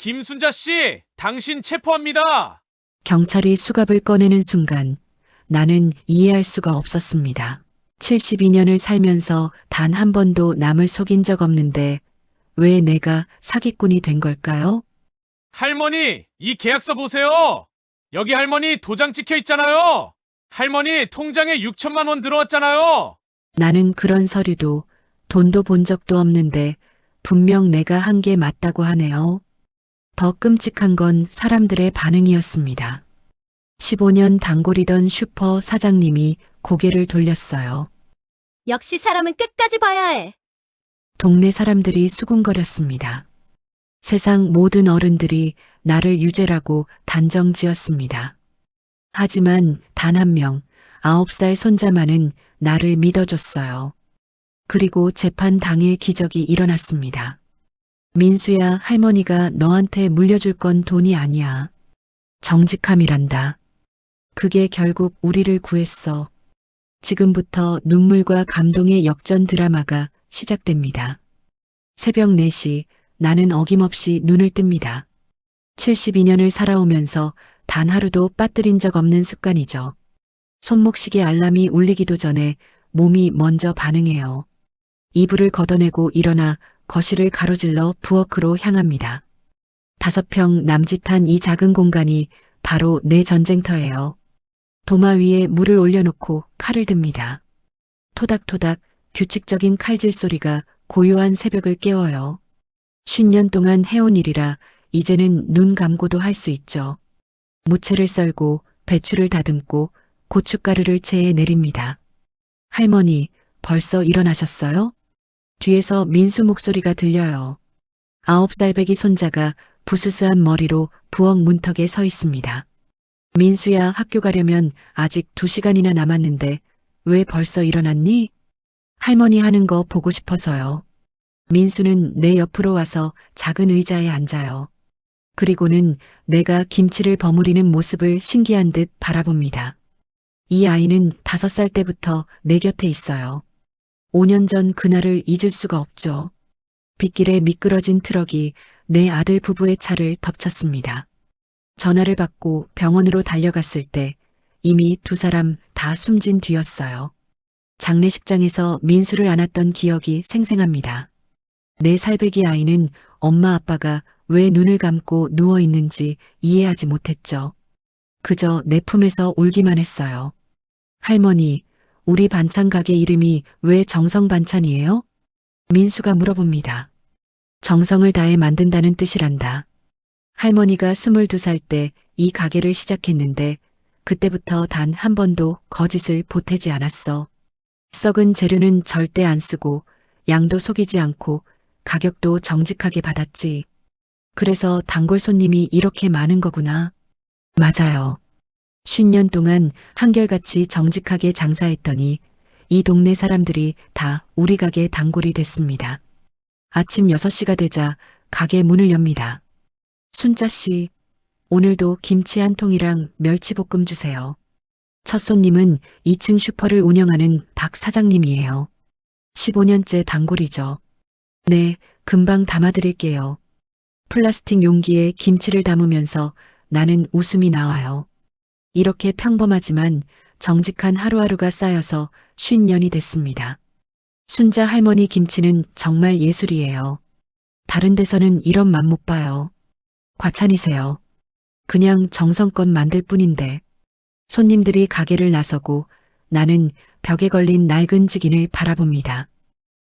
김순자 씨, 당신 체포합니다. 경찰이 수갑을 꺼내는 순간 나는 이해할 수가 없었습니다. 72년을 살면서 단 한 번도 남을 속인 적 없는데 왜 내가 사기꾼이 된 걸까요? 할머니, 이 계약서 보세요. 여기 할머니 도장 찍혀 있잖아요. 할머니 통장에 6천만 원 들어왔잖아요. 나는 그런 서류도 돈도 본 적도 없는데 분명 내가 한 게 맞다고 하네요. 더 끔찍한 건 사람들의 반응이었습니다. 15년 단골이던 슈퍼 사장님이 고개를 돌렸어요. 역시 사람은 끝까지 봐야 해. 동네 사람들이 수군거렸습니다. 세상 모든 어른들이 나를 유죄라고 단정 지었습니다. 하지만 단 한 명, 9살 손자만은 나를 믿어줬어요. 그리고 재판 당일 기적이 일어났습니다. 민수야, 할머니가 너한테 물려줄 건 돈이 아니야. 정직함이란다. 그게 결국 우리를 구했어. 지금부터 눈물과 감동의 역전 드라마가 시작됩니다. 새벽 4시 나는 어김없이 눈을 뜹니다. 72년을 살아오면서 단 하루도 빠뜨린 적 없는 습관이죠. 손목시계 알람이 울리기도 전에 몸이 먼저 반응해요. 이불을 걷어내고 일어나 거실을 가로질러 부엌으로 향합니다. 5평 남짓한 이 작은 공간이 바로 내 전쟁터예요. 도마 위에 물을 올려놓고 칼을 듭니다. 토닥토닥 규칙적인 칼질 소리가 고요한 새벽을 깨워요. 50년 동안 해온 일이라 이제는 눈 감고도 할 수 있죠. 무채를 썰고 배추를 다듬고 고춧가루를 체에 내립니다. 할머니, 벌써 일어나셨어요? 뒤에서 민수 목소리가 들려요. 9살 배기 손자가 부스스한 머리로 부엌 문턱에 서 있습니다. 민수야, 학교 가려면 아직 2시간이나 남았는데 왜 벌써 일어났니? 할머니 하는 거 보고 싶어서요. 민수는 내 옆으로 와서 작은 의자에 앉아요. 그리고는 내가 김치를 버무리는 모습을 신기한 듯 바라봅니다. 이 아이는 5살 때부터 내 곁에 있어요. 5년 전 그날을 잊을 수가 없죠. 빗길에 미끄러진 트럭이 내 아들 부부의 차를 덮쳤습니다. 전화를 받고 병원으로 달려갔을 때 이미 2사람 다 숨진 뒤였어요. 장례식장에서 민수를 안았던 기억이 생생합니다. 4살 배기 아이는 엄마 아빠가 왜 눈을 감고 누워 있는지 이해하지 못했죠. 그저 내 품에서 울기만 했어요. 할머니, 우리 반찬 가게 이름이 왜 정성 반찬이에요? 민수가 물어봅니다. 정성을 다해 만든다는 뜻이란다. 할머니가 22살 때 이 가게를 시작했는데 그때부터 단 한 번도 거짓을 보태지 않았어. 썩은 재료는 절대 안 쓰고 양도 속이지 않고 가격도 정직하게 받았지. 그래서 단골 손님이 이렇게 많은 거구나. 맞아요. 50년 동안 한결같이 정직하게 장사했더니 이 동네 사람들이 다 우리 가게 단골이 됐습니다. 아침 6시가 되자 가게 문을 엽니다. 순자 씨, 오늘도 김치 한 통이랑 멸치볶음 주세요. 첫 손님은 2층 슈퍼를 운영하는 박 사장님이에요. 15년째 단골이죠. 네, 금방 담아드릴게요. 플라스틱 용기에 김치를 담으면서 나는 웃음이 나와요. 이렇게 평범하지만 정직한 하루하루가 쌓여서 50년이 됐습니다. 순자 할머니 김치는 정말 예술이에요. 다른 데서는 이런 맛 못 봐요. 과찬이세요. 그냥 정성껏 만들 뿐인데. 손님들이 가게를 나서고 나는 벽에 걸린 낡은 직인을 바라봅니다.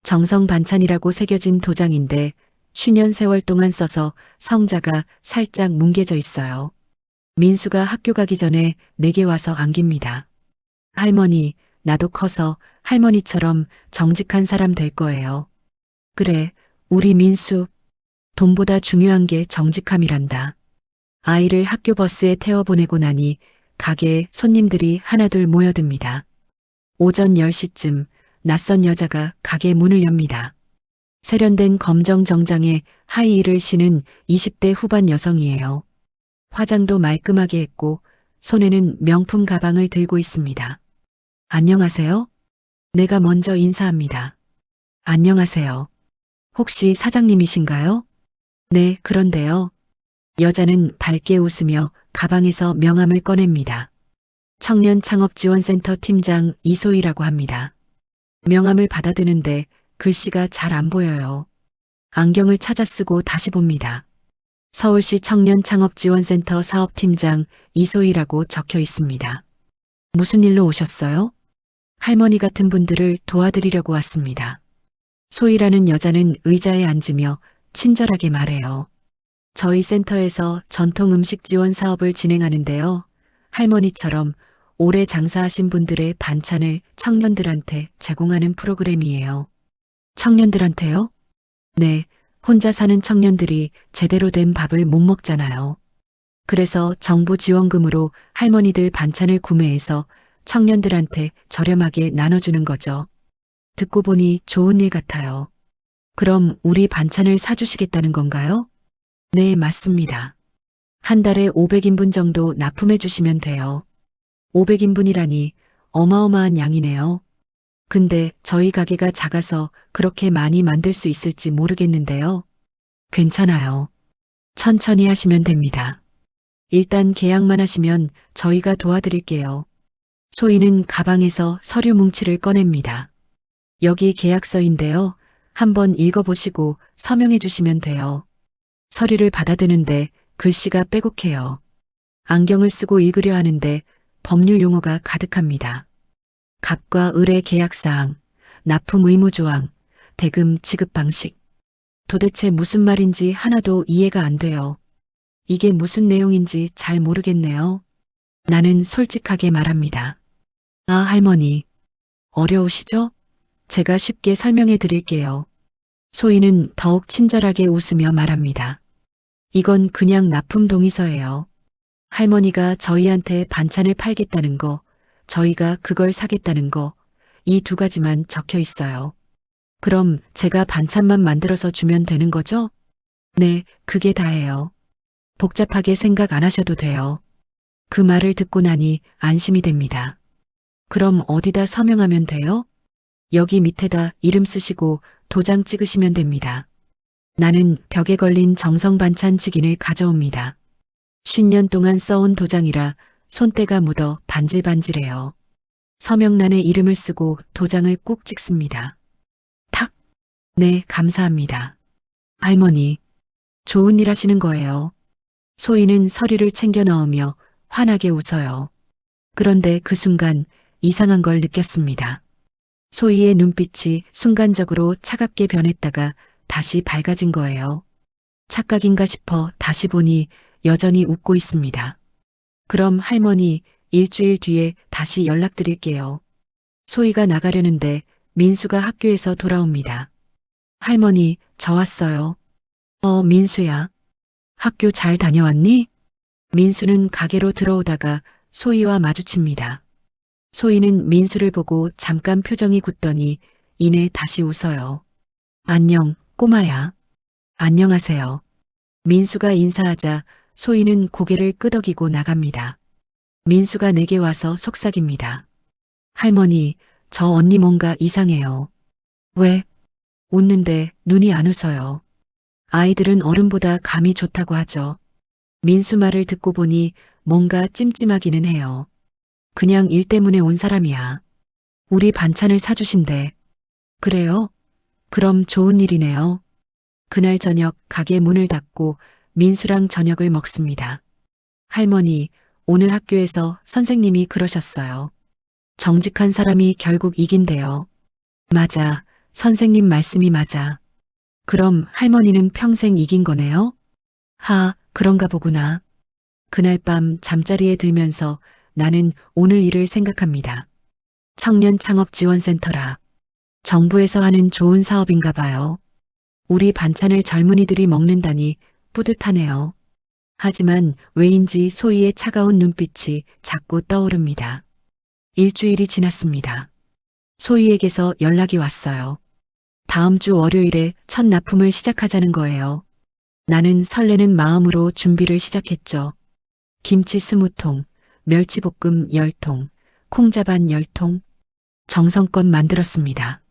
정성 반찬이라고 새겨진 도장인데 50년 세월 동안 써서 성자가 살짝 뭉개져 있어요. 민수가 학교 가기 전에 내게 와서 안깁니다. 할머니, 나도 커서 할머니처럼 정직한 사람 될 거예요. 그래, 우리 민수. 돈보다 중요한 게 정직함이란다. 아이를 학교 버스에 태워보내고 나니 가게에 손님들이 하나둘 모여듭니다. 오전 10시쯤 낯선 여자가 가게 문을 엽니다. 세련된 검정 정장에 하이힐을 신은 20대 후반 여성이에요. 화장도 말끔하게 했고 손에는 명품 가방을 들고 있습니다. 안녕하세요? 내가 먼저 인사합니다. 안녕하세요. 혹시 사장님이신가요? 네, 그런데요. 여자는 밝게 웃으며 가방에서 명함을 꺼냅니다. 청년 창업지원센터 팀장 이소희라고 합니다. 명함을 받아드는데 글씨가 잘 안 보여요. 안경을 찾아 쓰고 다시 봅니다. 서울시 청년 창업지원센터 사업팀장 이소희라고 적혀 있습니다. 무슨 일로 오셨어요? 할머니 같은 분들을 도와드리려고 왔습니다. 소희라는 여자는 의자에 앉으며 친절하게 말해요. 저희 센터에서 전통 음식 지원 사업을 진행하는데요. 할머니처럼 오래 장사하신 분들의 반찬을 청년들한테 제공하는 프로그램이에요. 청년들한테요? 네, 혼자 사는 청년들이 제대로 된 밥을 못 먹잖아요. 그래서 정부 지원금으로 할머니들 반찬을 구매해서 청년들한테 저렴하게 나눠주는 거죠. 듣고 보니 좋은 일 같아요. 그럼 우리 반찬을 사주시겠다는 건가요? 네, 맞습니다. 한 달에 500인분 정도 납품해 주시면 돼요. 500인분이라니 어마어마한 양이네요. 근데 저희 가게가 작아서 그렇게 많이 만들 수 있을지 모르겠는데요. 괜찮아요. 천천히 하시면 됩니다. 일단 계약만 하시면 저희가 도와드릴게요. 소희는 가방에서 서류 뭉치를 꺼냅니다. 여기 계약서인데요. 한번 읽어보시고 서명해 주시면 돼요. 서류를 받아드는데 글씨가 빼곡해요. 안경을 쓰고 읽으려 하는데 법률 용어가 가득합니다. 갑과 을의 계약사항, 납품 의무 조항, 대금 지급 방식. 도대체 무슨 말인지 하나도 이해가 안 돼요. 이게 무슨 내용인지 잘 모르겠네요. 나는 솔직하게 말합니다. 아, 할머니. 어려우시죠? 제가 쉽게 설명해 드릴게요. 소희는 더욱 친절하게 웃으며 말합니다. 이건 그냥 납품 동의서예요. 할머니가 저희한테 반찬을 팔겠다는 거, 저희가 그걸 사겠다는 거, 이 두 가지만 적혀 있어요. 그럼 제가 반찬만 만들어서 주면 되는 거죠? 네, 그게 다예요. 복잡하게 생각 안 하셔도 돼요. 그 말을 듣고 나니 안심이 됩니다. 그럼 어디다 서명하면 돼요? 여기 밑에다 이름 쓰시고 도장 찍으시면 됩니다. 나는 벽에 걸린 정성반찬 직인을 가져옵니다. 50년 동안 써온 도장이라 손때가 묻어 반질반질해요. 서명란에 이름을 쓰고 도장을 꾹 찍습니다. 탁! 네, 감사합니다. 할머니, 좋은 일 하시는 거예요. 소희는 서류를 챙겨 넣으며 환하게 웃어요. 그런데 그 순간 이상한 걸 느꼈습니다. 소희의 눈빛이 순간적으로 차갑게 변했다가 다시 밝아진 거예요. 착각인가 싶어 다시 보니 여전히 웃고 있습니다. 그럼 할머니, 일주일 뒤에 다시 연락드릴게요. 소희가 나가려는데 민수가 학교에서 돌아옵니다. 할머니, 저 왔어요. 민수야. 학교 잘 다녀왔니? 민수는 가게로 들어오다가 소희와 마주칩니다. 소희는 민수를 보고 잠깐 표정이 굳더니 이내 다시 웃어요. 안녕, 꼬마야. 안녕하세요. 민수가 인사하자 소희는 고개를 끄덕이고 나갑니다. 민수가 내게 와서 속삭입니다. 할머니, 저 언니 뭔가 이상해요. 왜? 웃는데 눈이 안 웃어요. 아이들은 어른보다 감이 좋다고 하죠. 민수 말을 듣고 보니 뭔가 찜찜하기는 해요. 그냥 일 때문에 온 사람이야. 우리 반찬을 사주신대. 그래요? 그럼 좋은 일이네요. 그날 저녁 가게 문을 닫고 민수랑 저녁을 먹습니다. 할머니, 오늘 학교에서 선생님이 그러셨어요. 정직한 사람이 결국 이긴대요. 맞아, 선생님 말씀이 맞아. 그럼 할머니는 평생 이긴 거네요? 그런가 보구나. 그날 밤 잠자리에 들면서 나는 오늘 일을 생각합니다. 청년 창업 지원센터라. 정부에서 하는 좋은 사업인가 봐요. 우리 반찬을 젊은이들이 먹는다니 뿌듯하네요. 하지만 왜인지 소희의 차가운 눈빛이 자꾸 떠오릅니다. 일주일이 지났습니다. 소희에게서 연락이 왔어요. 다음 주 월요일에 첫 납품을 시작하자는 거예요. 나는 설레는 마음으로 준비를 시작했죠. 김치 20통, 멸치볶음 10통, 콩자반 10통. 정성껏 만들었습니다.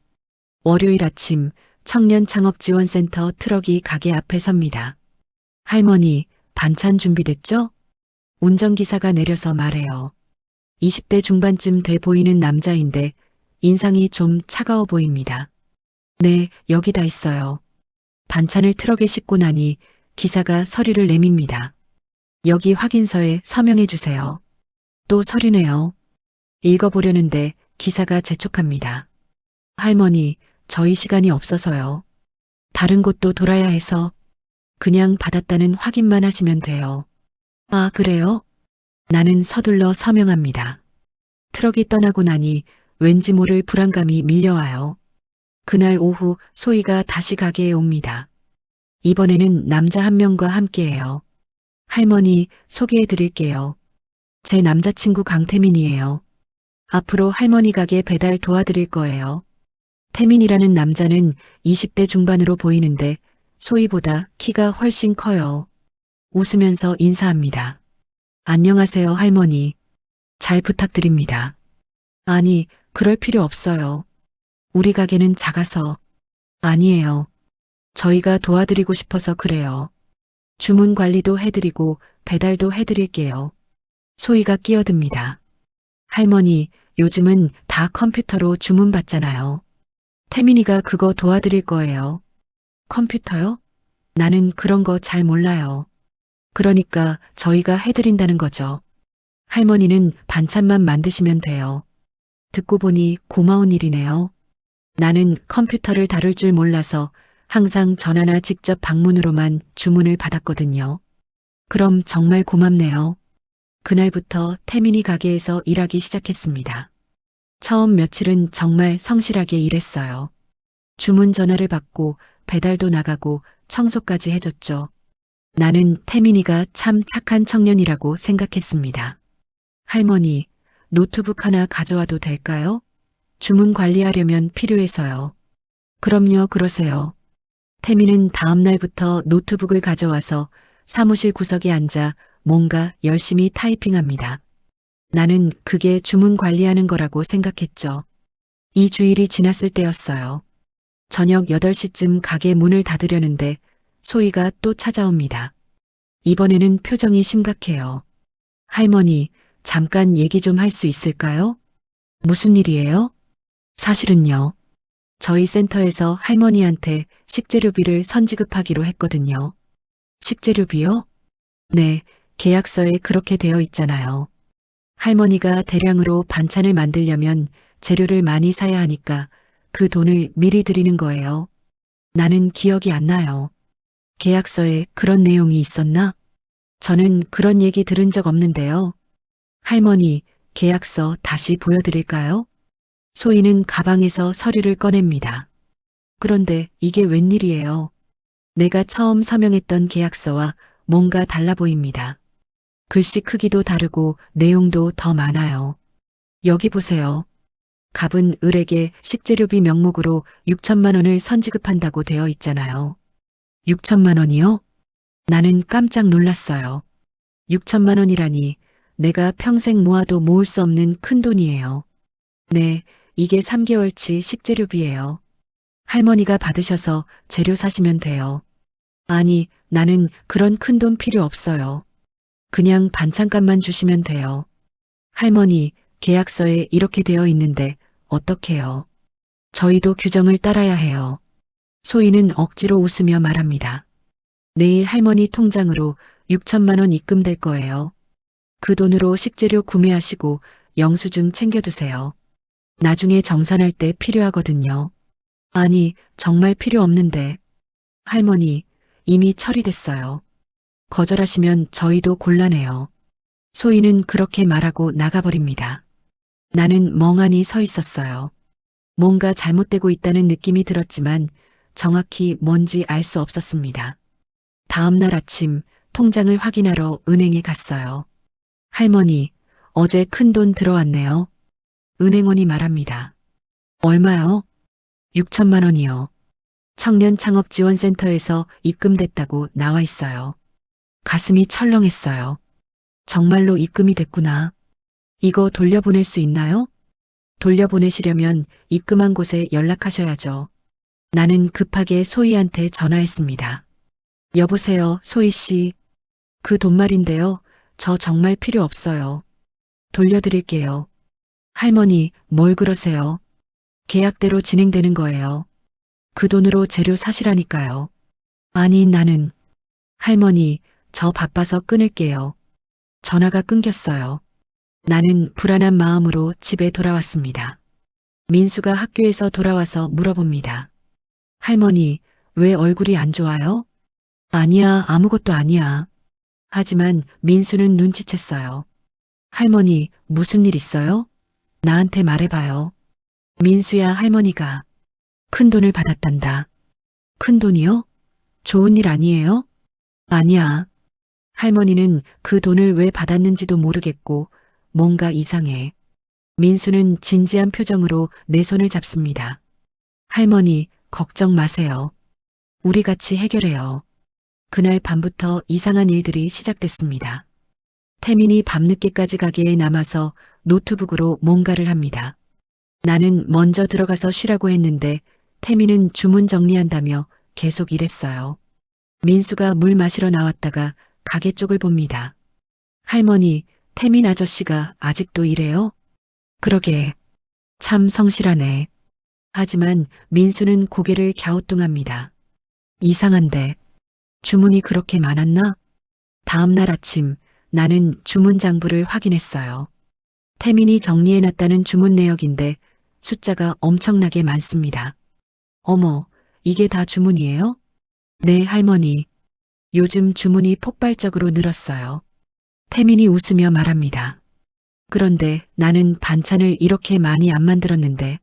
월요일 아침 청년 창업지원센터 트럭이 가게 앞에 섭니다. 할머니, 반찬 준비됐죠? 운전기사가 내려서 말해요. 20대 중반쯤 돼 보이는 남자인데 인상이 좀 차가워 보입니다. 네, 여기 다 있어요. 반찬을 트럭에 싣고 나니 기사가 서류를 내밉니다. 여기 확인서에 서명해 주세요. 또 서류네요. 읽어보려는데 기사가 재촉합니다. 할머니, 저희 시간이 없어서요. 다른 곳도 돌아야 해서 그냥 받았다는 확인만 하시면 돼요. 아, 그래요? 나는 서둘러 서명합니다. 트럭이 떠나고 나니 왠지 모를 불안감이 밀려와요. 그날 오후 소희가 다시 가게에 옵니다. 이번에는 남자 한 명과 함께해요. 할머니, 소개해 드릴게요. 제 남자친구 강태민이에요. 앞으로 할머니 가게 배달 도와드릴 거예요. 태민이라는 남자는 20대 중반으로 보이는데 소희보다 키가 훨씬 커요. 웃으면서 인사합니다. 안녕하세요, 할머니. 잘 부탁드립니다. 아니, 그럴 필요 없어요. 우리 가게는 작아서. 아니에요. 저희가 도와드리고 싶어서 그래요. 주문 관리도 해드리고 배달도 해드릴게요. 소희가 끼어듭니다. 할머니, 요즘은 다 컴퓨터로 주문 받잖아요. 태민이가 그거 도와드릴 거예요. 컴퓨터요? 나는 그런 거 잘 몰라요. 그러니까 저희가 해드린다는 거죠. 할머니는 반찬만 만드시면 돼요. 듣고 보니 고마운 일이네요. 나는 컴퓨터를 다룰 줄 몰라서 항상 전화나 직접 방문으로만 주문을 받았거든요. 그럼 정말 고맙네요. 그날부터 태민이 가게에서 일하기 시작했습니다. 처음 며칠은 정말 성실하게 일했어요. 주문 전화를 받고 배달도 나가고 청소까지 해줬죠. 나는 태민이가 참 착한 청년이라고 생각했습니다. 할머니, 노트북 하나 가져와도 될까요? 주문 관리하려면 필요해서요. 그럼요, 그러세요. 태민은 다음 날부터 노트북을 가져와서 사무실 구석에 앉아 뭔가 열심히 타이핑합니다. 나는 그게 주문 관리하는 거라고 생각했죠. 이 주일이 지났을 때였어요. 저녁 8시쯤 가게 문을 닫으려는데 소희가 또 찾아옵니다. 이번에는 표정이 심각해요. 할머니, 잠깐 얘기 좀 할 수 있을까요? 무슨 일이에요? 사실은요. 저희 센터에서 할머니한테 식재료비를 선지급하기로 했거든요. 식재료비요? 네, 계약서에 그렇게 되어 있잖아요. 할머니가 대량으로 반찬을 만들려면 재료를 많이 사야 하니까 그 돈을 미리 드리는 거예요. 나는 기억이 안 나요. 계약서에 그런 내용이 있었나? 저는 그런 얘기 들은 적 없는데요. 할머니, 계약서 다시 보여드릴까요? 소희는 가방에서 서류를 꺼냅니다. 그런데 이게 웬일이에요? 내가 처음 서명했던 계약서와 뭔가 달라 보입니다. 글씨 크기도 다르고 내용도 더 많아요. 여기 보세요. 갑은 을에게 식재료비 명목으로 6천만 원을 선지급한다고 되어 있잖아요. 6천만 원이요? 나는 깜짝 놀랐어요. 6천만 원이라니 내가 평생 모아도 모을 수 없는 큰 돈이에요. 네, 이게 3개월치 식재료비예요. 할머니가 받으셔서 재료 사시면 돼요. 아니, 나는 그런 큰 돈 필요 없어요. 그냥 반찬값만 주시면 돼요. 할머니, 계약서에 이렇게 되어 있는데 어떡해요? 저희도 규정을 따라야 해요. 소희는 억지로 웃으며 말합니다. 내일 할머니 통장으로 6천만 원 입금될 거예요. 그 돈으로 식재료 구매하시고 영수증 챙겨두세요. 나중에 정산할 때 필요하거든요. 아니, 정말 필요 없는데. 할머니, 이미 처리됐어요. 거절하시면 저희도 곤란해요. 소희는 그렇게 말하고 나가버립니다. 나는 멍하니 서 있었어요. 뭔가 잘못되고 있다는 느낌이 들었지만 정확히 뭔지 알 수 없었습니다. 다음 날 아침 통장을 확인하러 은행에 갔어요. 할머니, 어제 큰 돈 들어왔네요. 은행원이 말합니다. 얼마요? 6천만 원이요. 청년창업지원센터에서 입금됐다고 나와 있어요. 가슴이 철렁했어요. 정말로 입금이 됐구나. 이거 돌려보낼 수 있나요? 돌려보내시려면 입금한 곳에 연락하셔야죠. 나는 급하게 소희한테 전화했습니다. 여보세요, 소희 씨. 그 돈 말인데요. 저 정말 필요 없어요. 돌려드릴게요. 할머니, 뭘 그러세요? 계약대로 진행되는 거예요. 그 돈으로 재료 사시라니까요. 아니, 나는. 할머니, 저 바빠서 끊을게요. 전화가 끊겼어요. 나는 불안한 마음으로 집에 돌아왔습니다. 민수가 학교에서 돌아와서 물어봅니다. 할머니, 왜 얼굴이 안 좋아요? 아니야, 아무것도 아니야. 하지만 민수는 눈치챘어요. 할머니, 무슨 일 있어요? 나한테 말해봐요. 민수야, 할머니가 큰 돈을 받았단다. 큰 돈이요? 좋은 일 아니에요? 아니야. 할머니는 그 돈을 왜 받았는지도 모르겠고 뭔가 이상해. 민수는 진지한 표정으로 내 손을 잡습니다. 할머니, 걱정 마세요. 우리 같이 해결해요. 그날 밤부터 이상한 일들이 시작됐습니다. 태민이 밤늦게까지 가게에 남아서 노트북으로 뭔가를 합니다. 나는 먼저 들어가서 쉬라고 했는데 태민은 주문 정리한다며 계속 일했어요. 민수가 물 마시러 나왔다가 가게 쪽을 봅니다. 할머니, 태민 아저씨가 아직도 이래요? 그러게. 참 성실하네. 하지만 민수는 고개를 갸우뚱합니다. 이상한데 주문이 그렇게 많았나? 다음 날 아침 나는 주문 장부를 확인했어요. 태민이 정리해놨다는 주문 내역인데 숫자가 엄청나게 많습니다. 어머, 이게 다 주문이에요? 네, 할머니. 요즘 주문이 폭발적으로 늘었어요. 태민이 웃으며 말합니다. 그런데 나는 반찬을 이렇게 많이 안 만들었는데.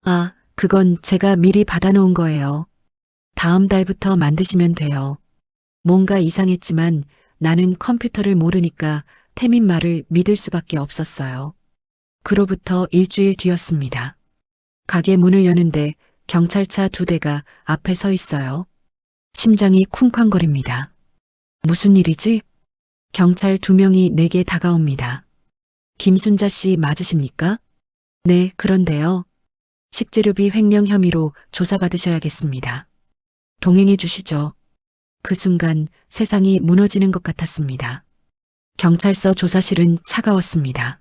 아, 그건 제가 미리 받아놓은 거예요. 다음 달부터 만드시면 돼요. 뭔가 이상했지만 나는 컴퓨터를 모르니까 태민 말을 믿을 수밖에 없었어요. 그로부터 일주일 뒤였습니다. 가게 문을 여는데 경찰차 2대가 앞에 서 있어요. 심장이 쿵쾅거립니다. 무슨 일이지? 경찰 2명이 내게 다가옵니다. 김순자 씨 맞으십니까? 네, 그런데요. 식재료비 횡령 혐의로 조사받으셔야겠습니다. 동행해 주시죠. 그 순간 세상이 무너지는 것 같았습니다. 경찰서 조사실은 차가웠습니다.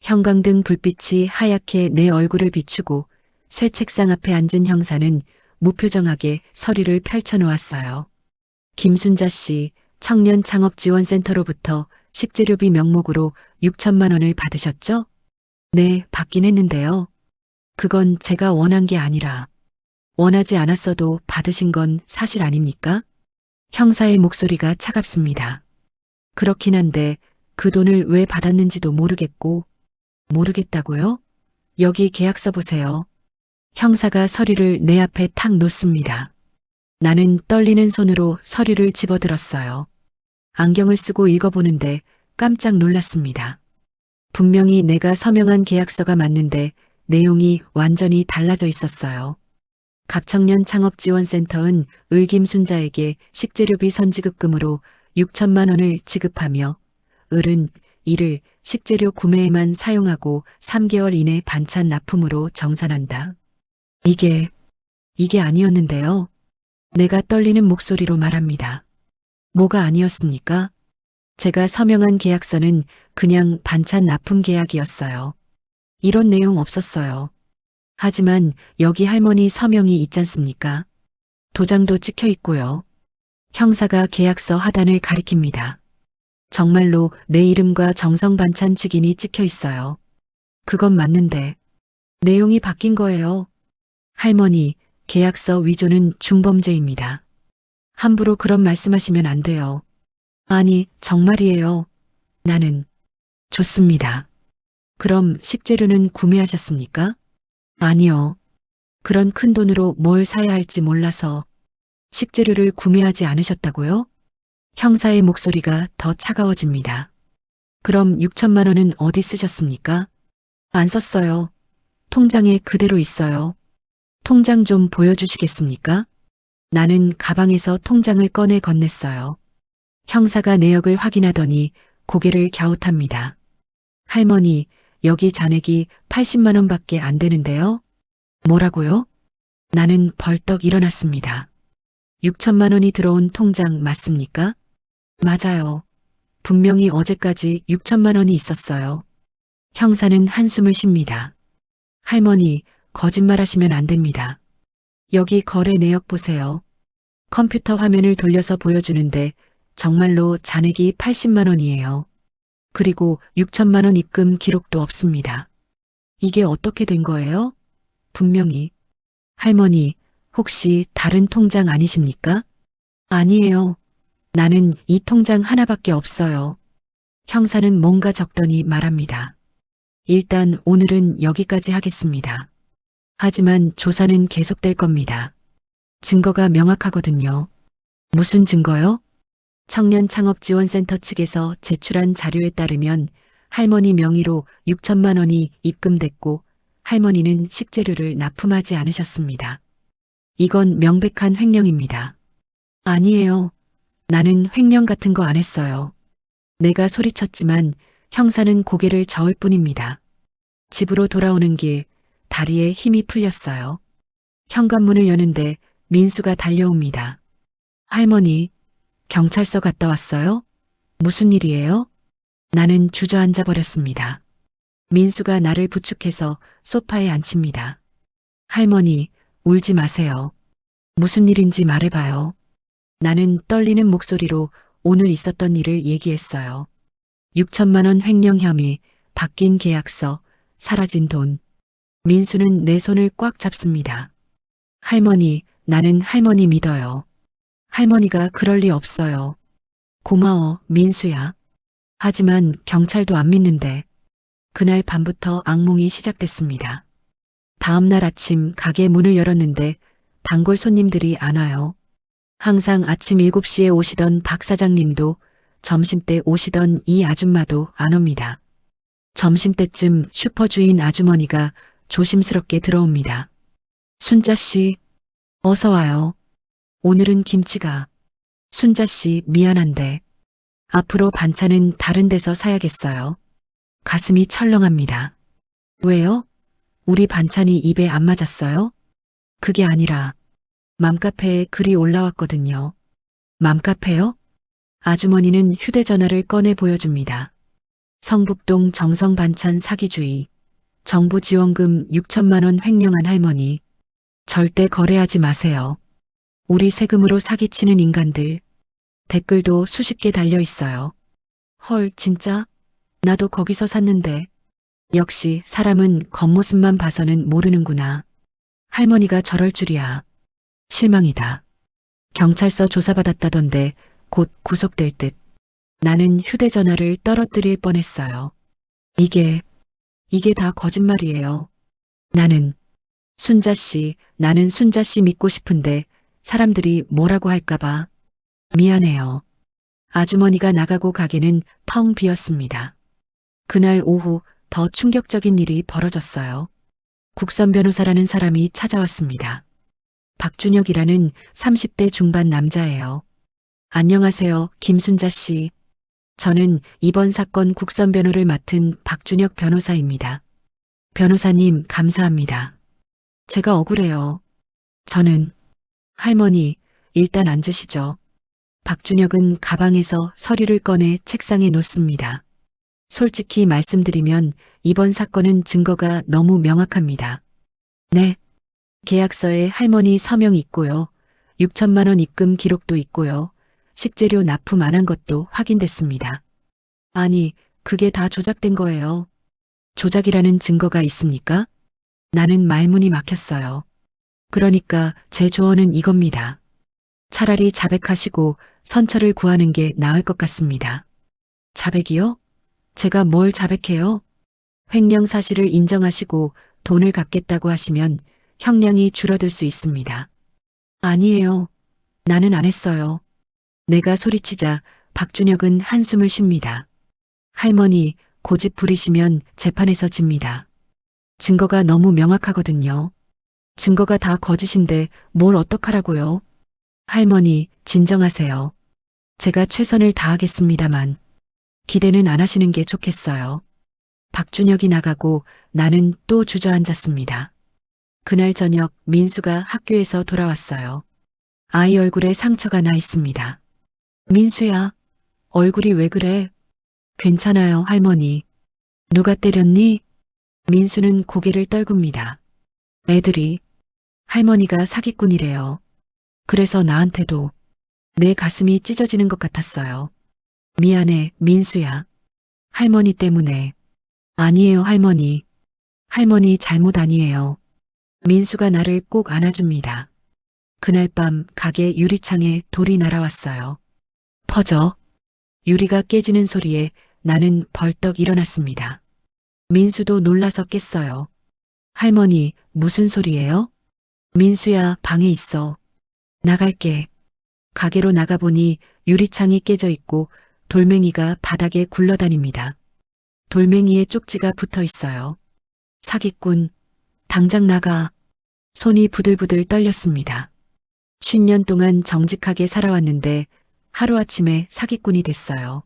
형광등 불빛이 하얗게 내 얼굴을 비추고 쇠 책상 앞에 앉은 형사는 무표정하게 서류를 펼쳐놓았어요. 김순자 씨, 청년 창업지원센터로부터 식재료비 명목으로 6천만 원을 받으셨죠? 네, 받긴 했는데요. 그건 제가 원한 게 아니라 원하지 않았어도 받으신 건 사실 아닙니까? 형사의 목소리가 차갑습니다. 그렇긴 한데 그 돈을 왜 받았는지도 모르겠고. 모르겠다고요? 여기 계약서 보세요. 형사가 서류를 내 앞에 탁 놓습니다. 나는 떨리는 손으로 서류를 집어들었어요. 안경을 쓰고 읽어보는데 깜짝 놀랐습니다. 분명히 내가 서명한 계약서가 맞는데 내용이 완전히 달라져 있었어요. 갑청년 창업지원센터는 을김순자에게 식재료비 선지급금으로 6천만 원을 지급하며 을은 이를 식재료 구매에만 사용하고 3개월 이내 반찬 납품으로 정산한다. 이게 아니었는데요. 내가 떨리는 목소리로 말합니다. 뭐가 아니었습니까? 제가 서명한 계약서는 그냥 반찬 납품 계약이었어요. 이런 내용 없었어요. 하지만 여기 할머니 서명이 있잖습니까? 도장도 찍혀 있고요. 형사가 계약서 하단을 가리킵니다. 정말로 내 이름과 정성 반찬 직인이 찍혀 있어요. 그건 맞는데 내용이 바뀐 거예요. 할머니, 계약서 위조는 중범죄입니다. 함부로 그런 말씀하시면 안 돼요. 아니, 정말이에요. 나는. 좋습니다. 그럼 식재료는 구매하셨습니까? 아니요. 그런 큰 돈으로 뭘 사야 할지 몰라서. 식재료를 구매하지 않으셨다고요? 형사의 목소리가 더 차가워집니다. 그럼 6천만 원은 어디 쓰셨습니까? 안 썼어요. 통장에 그대로 있어요. 통장 좀 보여주시겠습니까? 나는 가방에서 통장을 꺼내 건넸어요. 형사가 내역을 확인하더니 고개를 갸웃합니다. 할머니, 여기 잔액이 80만 원밖에 안 되는데요? 뭐라고요? 나는 벌떡 일어났습니다. 6천만 원이 들어온 통장 맞습니까? 맞아요. 분명히 어제까지 6천만 원이 있었어요. 형사는 한숨을 쉽니다. 할머니, 거짓말하시면 안 됩니다. 여기 거래 내역 보세요. 컴퓨터 화면을 돌려서 보여주는데 정말로 잔액이 80만 원이에요. 그리고 6천만 원 입금 기록도 없습니다. 이게 어떻게 된 거예요? 분명히. 할머니, 혹시 다른 통장 아니십니까? 아니에요. 나는 이 통장 하나밖에 없어요. 형사는 뭔가 적더니 말합니다. 일단 오늘은 여기까지 하겠습니다. 하지만 조사는 계속될 겁니다. 증거가 명확하거든요. 무슨 증거요? 청년창업지원센터 측에서 제출한 자료에 따르면 할머니 명의로 6천만 원이 입금됐고 할머니는 식재료를 납품하지 않으셨습니다. 이건 명백한 횡령입니다. 아니에요. 나는 횡령 같은 거 안 했어요. 내가 소리쳤지만 형사는 고개를 저을 뿐입니다. 집으로 돌아오는 길 다리에 힘이 풀렸어요. 현관문을 여는데 민수가 달려옵니다. 할머니, 경찰서 갔다 왔어요? 무슨 일이에요? 나는 주저앉아 버렸습니다. 민수가 나를 부축해서 소파에 앉힙니다. 할머니, 울지 마세요. 무슨 일인지 말해봐요. 나는 떨리는 목소리로 오늘 있었던 일을 얘기했어요. 6천만 원 횡령 혐의, 바뀐 계약서, 사라진 돈. 민수는 내 손을 꽉 잡습니다. 할머니, 나는 할머니 믿어요. 할머니가 그럴 리 없어요. 고마워, 민수야. 하지만 경찰도 안 믿는데. 그날 밤부터 악몽이 시작됐습니다. 다음 날 아침 가게 문을 열었는데 단골 손님들이 안 와요. 항상 아침 7시에 오시던 박 사장님도 점심때 오시던 이 아줌마도 안 옵니다. 점심때쯤 슈퍼 주인 아주머니가 조심스럽게 들어옵니다. 순자씨, 어서 와요. 오늘은 김치가. 순자씨, 미안한데 앞으로 반찬은 다른 데서 사야겠어요. 가슴이 철렁합니다. 왜요? 우리 반찬이 입에 안 맞았어요? 그게 아니라 맘카페에 글이 올라왔거든요. 맘카페요? 아주머니는 휴대전화를 꺼내 보여줍니다. 성북동 정성반찬 사기주의. 정부 지원금 6천만 원 횡령한 할머니. 절대 거래하지 마세요. 우리 세금으로 사기치는 인간들. 댓글도 수십 개 달려 있어요. 헐, 진짜? 나도 거기서 샀는데. 역시 사람은 겉모습만 봐서는 모르는구나. 할머니가 저럴 줄이야. 실망이다. 경찰서 조사받았다던데 곧 구속될 듯. 나는 휴대전화를 떨어뜨릴 뻔했어요. 이게 다 거짓말이에요. 나는 순자씨 믿고 싶은데 사람들이 뭐라고 할까봐. 미안해요. 아주머니가 나가고 가게는 텅 비었습니다. 그날 오후 더 충격적인 일이 벌어졌어요. 국선 변호사라는 사람이 찾아왔습니다. 박준혁이라는 30대 중반 남자예요. 안녕하세요, 김순자 씨. 저는 이번 사건 국선 변호를 맡은 박준혁 변호사입니다. 변호사님, 감사합니다. 제가 억울해요. 저는. 할머니, 일단 앉으시죠. 박준혁은 가방에서 서류를 꺼내 책상에 놓습니다. 솔직히 말씀드리면 이번 사건은 증거가 너무 명확합니다. 네. 계약서에 할머니 서명 있고요. 6천만 원 입금 기록도 있고요. 식재료 납품 안 한 것도 확인됐습니다. 아니, 그게 다 조작된 거예요. 조작이라는 증거가 있습니까? 나는 말문이 막혔어요. 그러니까 제 조언은 이겁니다. 차라리 자백하시고 선처를 구하는 게 나을 것 같습니다. 자백이요? 제가 뭘 자백해요? 횡령 사실을 인정하시고 돈을 갚겠다고 하시면 형량이 줄어들 수 있습니다. 아니에요. 나는 안 했어요. 내가 소리치자 박준혁은 한숨을 쉽니다. 할머니, 고집 부리시면 재판에서 집니다. 증거가 너무 명확하거든요. 증거가 다 거짓인데 뭘 어떡하라고요? 할머니, 진정하세요. 제가 최선을 다하겠습니다만 기대는 안 하시는 게 좋겠어요. 박준혁이 나가고 나는 또 주저앉았습니다. 그날 저녁 민수가 학교에서 돌아왔어요. 아이 얼굴에 상처가 나 있습니다. 민수야, 얼굴이 왜 그래? 괜찮아요, 할머니. 누가 때렸니? 민수는 고개를 떨굽니다. 애들이 할머니가 사기꾼이래요. 그래서 나한테도 내 가슴이 찢어지는 것 같았어요. 미안해, 민수야. 할머니 때문에. 아니에요, 할머니. 할머니 잘못 아니에요. 민수가 나를 꼭 안아줍니다. 그날 밤 가게 유리창에 돌이 날아왔어요. 퍼져. 유리가 깨지는 소리에 나는 벌떡 일어났습니다. 민수도 놀라서 깼어요. 할머니, 무슨 소리예요? 민수야, 방에 있어. 나갈게. 가게로 나가보니 유리창이 깨져 있고 돌멩이가 바닥에 굴러다닙니다. 돌멩이에 쪽지가 붙어 있어요. 사기꾼, 당장 나가. 손이 부들부들 떨렸습니다. 50년 동안 정직하게 살아왔는데 하루아침에 사기꾼이 됐어요.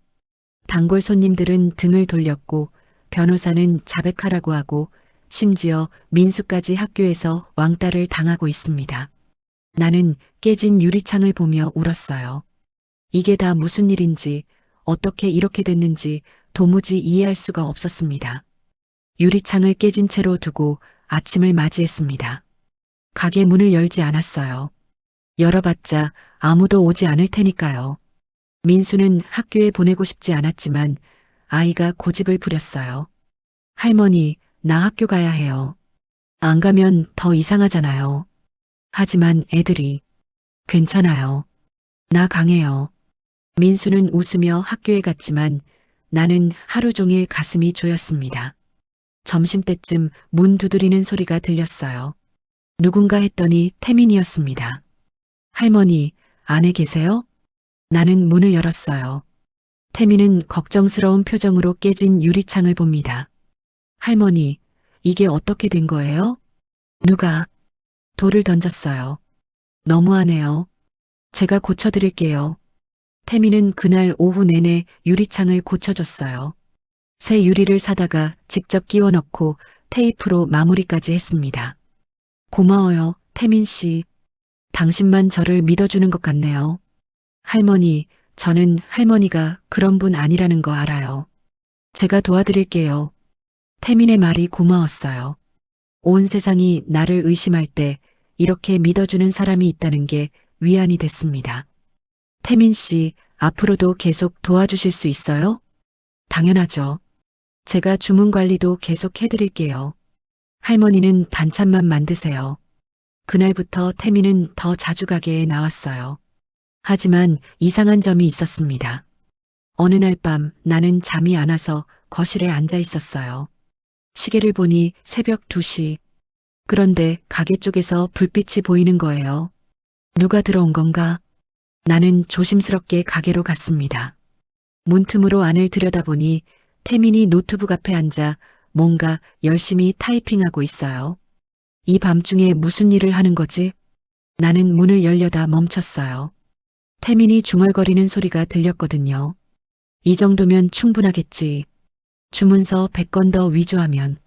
단골 손님들은 등을 돌렸고 변호사는 자백하라고 하고 심지어 민수까지 학교에서 왕따를 당하고 있습니다. 나는 깨진 유리창을 보며 울었어요. 이게 다 무슨 일인지, 어떻게 이렇게 됐는지 도무지 이해할 수가 없었습니다. 유리창을 깨진 채로 두고 아침을 맞이했습니다. 가게 문을 열지 않았어요. 열어봤자 아무도 오지 않을 테니까요. 민수는 학교에 보내고 싶지 않았지만 아이가 고집을 부렸어요. 할머니, 나 학교 가야 해요. 안 가면 더 이상하잖아요. 하지만 애들이 괜찮아요. 나 강해요. 민수는 웃으며 학교에 갔지만 나는 하루 종일 가슴이 조였습니다. 점심때쯤 문 두드리는 소리가 들렸어요. 누군가 했더니 태민이었습니다. 할머니, 안에 계세요? 나는 문을 열었어요. 태민은 걱정스러운 표정으로 깨진 유리창을 봅니다. 할머니, 이게 어떻게 된 거예요? 누가 돌을 던졌어요. 너무하네요. 제가 고쳐드릴게요. 태민은 그날 오후 내내 유리창을 고쳐줬어요. 새 유리를 사다가 직접 끼워 넣고 테이프로 마무리까지 했습니다. 고마워요, 태민 씨. 당신만 저를 믿어주는 것 같네요. 할머니, 저는 할머니가 그런 분 아니라는 거 알아요. 제가 도와드릴게요. 태민의 말이 고마웠어요. 온 세상이 나를 의심할 때 이렇게 믿어주는 사람이 있다는 게 위안이 됐습니다. 태민 씨, 앞으로도 계속 도와주실 수 있어요? 당연하죠. 제가 주문 관리도 계속 해드릴게요. 할머니는 반찬만 만드세요. 그날부터 태민은 더 자주 가게에 나왔어요. 하지만 이상한 점이 있었습니다. 어느 날 밤 나는 잠이 안 와서 거실에 앉아 있었어요. 시계를 보니 새벽 2시. 그런데 가게 쪽에서 불빛이 보이는 거예요. 누가 들어온 건가? 나는 조심스럽게 가게로 갔습니다. 문틈으로 안을 들여다보니 태민이 노트북 앞에 앉아 뭔가 열심히 타이핑하고 있어요. 이 밤중에 무슨 일을 하는 거지? 나는 문을 열려다 멈췄어요. 태민이 중얼거리는 소리가 들렸거든요. 이 정도면 충분하겠지. 주문서 100건 더 위조하면.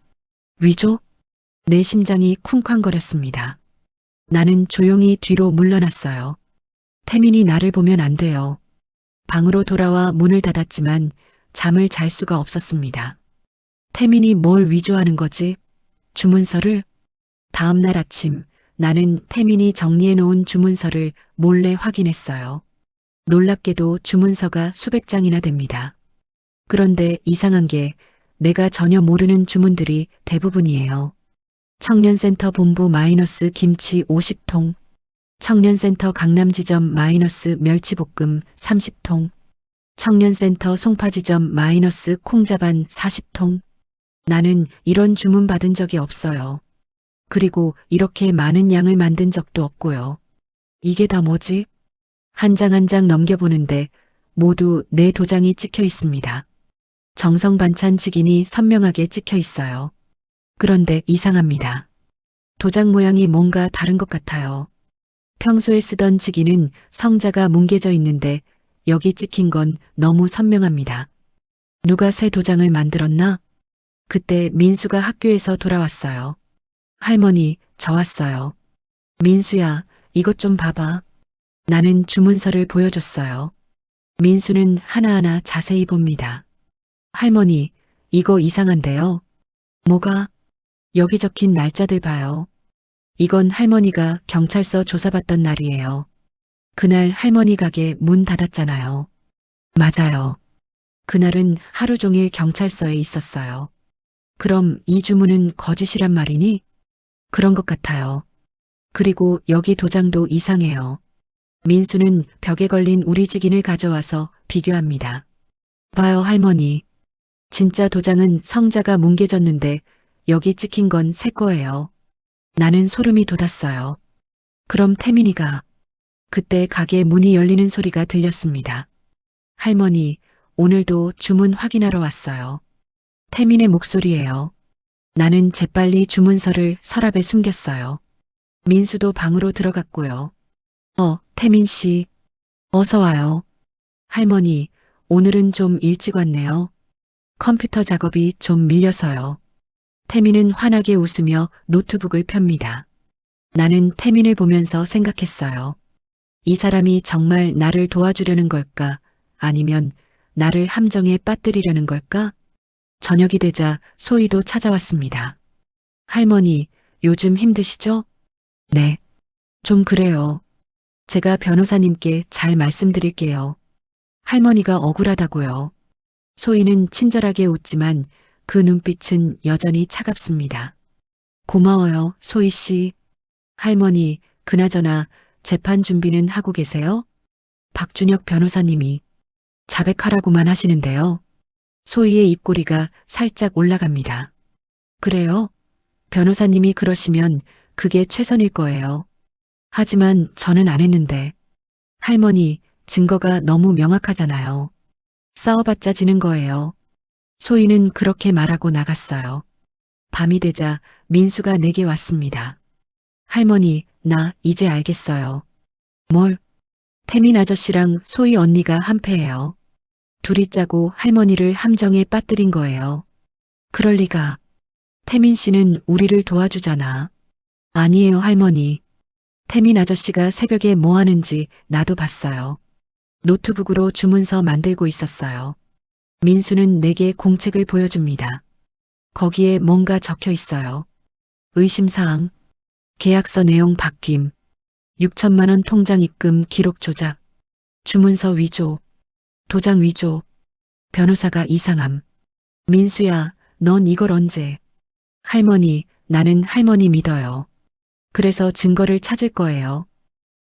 위조? 내 심장이 쿵쾅거렸습니다. 나는 조용히 뒤로 물러났어요. 태민이 나를 보면 안 돼요. 방으로 돌아와 문을 닫았지만 잠을 잘 수가 없었습니다. 태민이 뭘 위조하는 거지? 주문서를? 다음 날 아침 나는 태민이 정리해 놓은 주문서를 몰래 확인했어요. 놀랍게도 주문서가 수백 장이나 됩니다. 그런데 이상한 게 내가 전혀 모르는 주문들이 대부분이에요. 청년센터 본부 마이너스 김치 50통, 청년센터 강남지점 마이너스 멸치볶음 30통, 청년센터 송파지점 마이너스 콩자반 40통. 나는 이런 주문 받은 적이 없어요. 그리고 이렇게 많은 양을 만든 적도 없고요. 이게 다 뭐지? 한 장 한 장 넘겨보는데 모두 내 도장이 찍혀 있습니다. 정성반찬 직인이 선명하게 찍혀 있어요. 그런데 이상합니다. 도장 모양이 뭔가 다른 것 같아요. 평소에 쓰던 직인은 성자가 뭉개져 있는데 여기 찍힌 건 너무 선명합니다. 누가 새 도장을 만들었나? 그때 민수가 학교에서 돌아왔어요. 할머니, 저 왔어요. 민수야, 이것 좀 봐봐. 나는 주문서를 보여줬어요. 민수는 하나하나 자세히 봅니다. 할머니, 이거 이상한데요? 뭐가? 여기 적힌 날짜들 봐요. 이건 할머니가 경찰서 조사받던 날이에요. 그날 할머니 가게 문 닫았잖아요. 맞아요. 그날은 하루 종일 경찰서에 있었어요. 그럼 이 주문은 거짓이란 말이니? 그런 것 같아요. 그리고 여기 도장도 이상해요. 민수는 벽에 걸린 우리지긴을 가져와서 비교합니다. 봐요, 할머니. 진짜 도장은 성자가 뭉개졌는데 여기 찍힌 건 새 거예요. 나는 소름이 돋았어요. 그럼 태민이가 그때 가게 문이 열리는 소리가 들렸습니다. 할머니, 오늘도 주문 확인하러 왔어요. 태민의 목소리예요. 나는 재빨리 주문서를 서랍에 숨겼어요. 민수도 방으로 들어갔고요. 태민 씨. 어서 와요. 할머니, 오늘은 좀 일찍 왔네요. 컴퓨터 작업이 좀 밀려서요. 태민은 환하게 웃으며 노트북을 펴니다. 나는 태민을 보면서 생각했어요. 이 사람이 정말 나를 도와주려는 걸까? 아니면 나를 함정에 빠뜨리려는 걸까? 저녁이 되자 소희도 찾아왔습니다. 할머니, 요즘 힘드시죠? 네. 좀 그래요. 제가 변호사님께 잘 말씀드릴게요. 할머니가 억울하다고요. 소희는 친절하게 웃지만 그 눈빛은 여전히 차갑습니다. 고마워요, 소희 씨. 할머니, 그나저나 재판 준비는 하고 계세요? 박준혁 변호사님이 자백하라고만 하시는데요. 소희의 입꼬리가 살짝 올라갑니다. 그래요? 변호사님이 그러시면 그게 최선일 거예요. 하지만 저는 안 했는데. 할머니, 증거가 너무 명확하잖아요. 싸워봤자 지는 거예요. 소희는 그렇게 말하고 나갔어요. 밤이 되자 민수가 내게 왔습니다. 할머니, 나 이제 알겠어요. 뭘? 태민 아저씨랑 소희 언니가 한패예요. 둘이 짜고 할머니를 함정에 빠뜨린 거예요. 그럴 리가. 태민 씨는 우리를 도와주잖아. 아니에요, 할머니. 태민 아저씨가 새벽에 뭐 하는지 나도 봤어요. 노트북으로 주문서 만들고 있었어요. 민수는 내게 공책을 보여줍니다. 거기에 뭔가 적혀 있어요. 의심사항, 계약서 내용 바뀜, 6천만 원 통장 입금 기록 조작, 주문서 위조, 도장 위조, 변호사가 이상함. 민수야, 넌 이걸 언제? 할머니, 나는 할머니 믿어요. 그래서 증거를 찾을 거예요.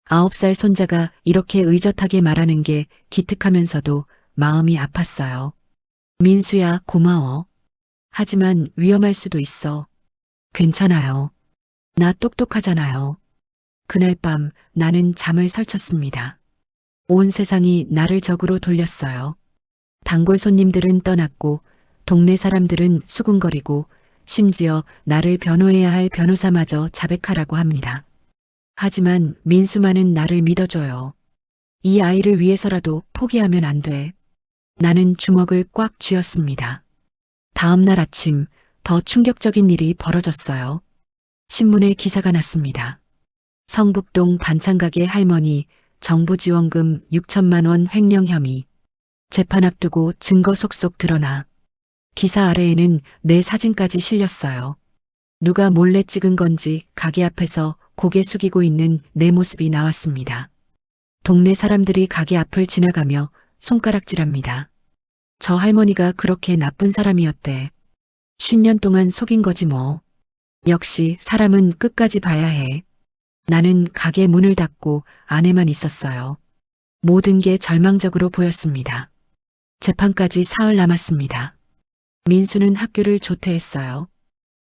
9살 손자가 이렇게 의젓하게 말하는 게 기특하면서도 마음이 아팠어요. 민수야, 고마워. 하지만 위험할 수도 있어. 괜찮아요. 나 똑똑하잖아요. 그날 밤 나는 잠을 설쳤습니다. 온 세상이 나를 적으로 돌렸어요. 단골 손님들은 떠났고 동네 사람들은 수군거리고 심지어 나를 변호해야 할 변호사마저 자백하라고 합니다. 하지만 민수만은 나를 믿어줘요. 이 아이를 위해서라도 포기하면 안 돼. 나는 주먹을 꽉 쥐었습니다. 다음 날 아침 더 충격적인 일이 벌어졌어요. 신문에 기사가 났습니다. 성북동 반찬가게 할머니 정부지원금 6천만 원 횡령 혐의. 재판 앞두고 증거 속속 드러나. 기사 아래에는 내 사진까지 실렸어요. 누가 몰래 찍은 건지 가게 앞에서 고개 숙이고 있는 내 모습이 나왔습니다. 동네 사람들이 가게 앞을 지나가며 손가락질합니다. 저 할머니가 그렇게 나쁜 사람이었대. 10년 동안 속인 거지 뭐. 역시 사람은 끝까지 봐야 해. 나는 가게 문을 닫고 안에만 있었어요. 모든 게 절망적으로 보였습니다. 재판까지 사흘 남았습니다. 민수는 학교를 조퇴했어요.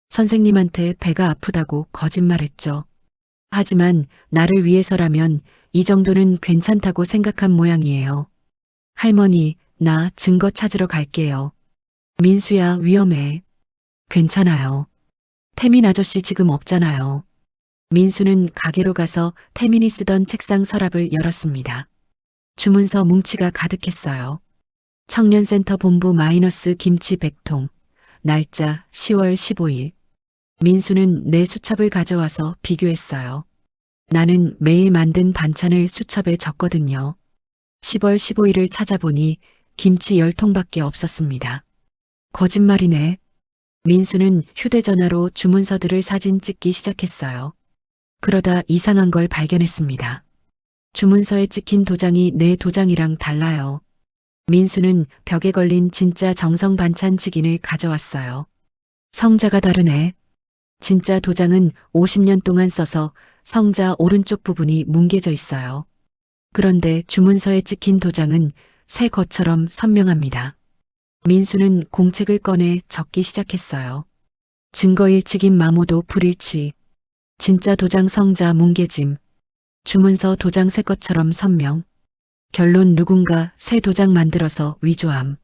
선생님한테 배가 아프다고 거짓말했죠. 하지만 나를 위해서라면 이 정도는 괜찮다고 생각한 모양이에요. 할머니, 나 증거 찾으러 갈게요. 민수야, 위험해. 괜찮아요. 태민 아저씨 지금 없잖아요. 민수는 가게로 가서 태민이 쓰던 책상 서랍을 열었습니다. 주문서 뭉치가 가득했어요. 청년센터 본부 마이너스 김치 100통. 날짜 10월 15일. 민수는 내 수첩을 가져와서 비교했어요. 나는 매일 만든 반찬을 수첩에 적거든요. 10월 15일을 찾아보니 김치 10통밖에 없었습니다. 거짓말이네. 민수는 휴대전화로 주문서들을 사진 찍기 시작했어요. 그러다 이상한 걸 발견했습니다. 주문서에 찍힌 도장이 내 도장이랑 달라요. 민수는 벽에 걸린 진짜 정성 반찬 직인을 가져왔어요. 성자가 다르네. 진짜 도장은 50년 동안 써서 성자 오른쪽 부분이 뭉개져 있어요. 그런데 주문서에 찍힌 도장은 새 것처럼 선명합니다. 민수는 공책을 꺼내 적기 시작했어요. 증거일치긴 마모도 불일치. 진짜 도장 성자 뭉개짐. 주문서 도장 새 것처럼 선명. 결론 누군가 새 도장 만들어서 위조함.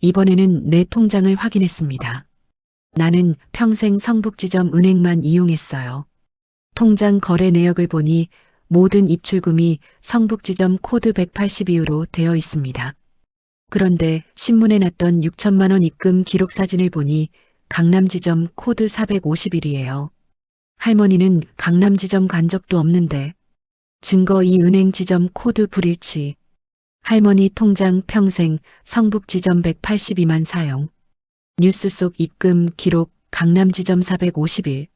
이번에는 내 통장을 확인했습니다. 나는 평생 성북지점 은행만 이용했어요. 통장 거래 내역을 보니 모든 입출금이 성북지점 코드 182호로 되어 있습니다. 그런데 신문에 났던 6천만 원 입금 기록 사진을 보니 강남지점 코드 451이에요. 할머니는 강남지점 간 적도 없는데 증거 이 은행 지점 코드 불일치. 할머니 통장 평생 성북지점 182만 사용. 뉴스 속 입금 기록 강남지점 451.